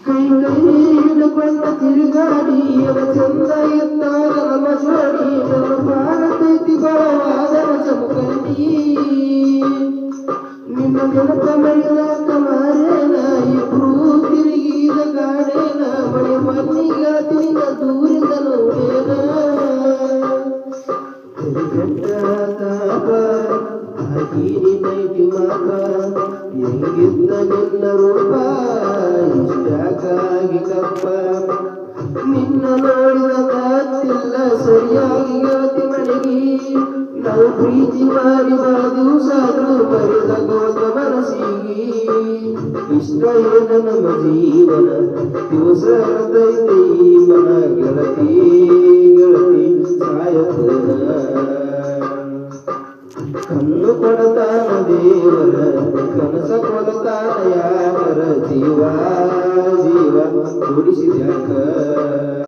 ಕೈ ಕೈ ಹಿಡ್ಕೊಂಡ ತಿರುಗಾಡಿ ಅವ ಚಂದ ಎತ್ತಾರ ನಮ್ಮ ಜೋಡಿ ಭಾರತೈತಿ ಬಲವಾದನ ಚಮಕಂಡಿ ನಿನ್ನ ನೆನಪ ಮರಿಲಾಕ ಮಾರೇನ ಇಬ್ರು ತಿರುಗಿದ ಗಾಡೇನ ಮನೆ ಮಣ್ಣಿಗಾತಿನ ದೂರಿಂದ ನೋಡೇನ ನೈತಿ ಮಾತ ಹೆಂಗಿದ್ದ ನಿನ್ನ ರೂಪ ಇಷ್ಟಾಗಿ ಕಪ್ಪ ನಿನ್ನ ನೋಡಿದ ಕಾತಿಲ್ಲ ಸರಿಯಾಗಿ ಗೆಳತಿ ಮನೆಗೆ ನಾವು ಪ್ರೀತಿ ಮಾಡಿ ಬಾ ದಿವಸ ಮರಿದ ಗೋದ ಮನಸ್ಸಿಗೆ ಇಷ್ಟ ಏನ ನಮ್ಮ ಜೀವನ ದಿವಸ ಹೃದಯದ ಈ ಮನ ಗೆಳತಿ ಗೆಳತಿ ಸಾಯತನ ಕಣ್ಣು ಕೊಡತಾನ ದೇವರ ಕನಸ ಕೊಡತಾನ ಯಾವರ ಜೀವ ಜೀವ ಉಳಿಸಿದ್ಯಾಕ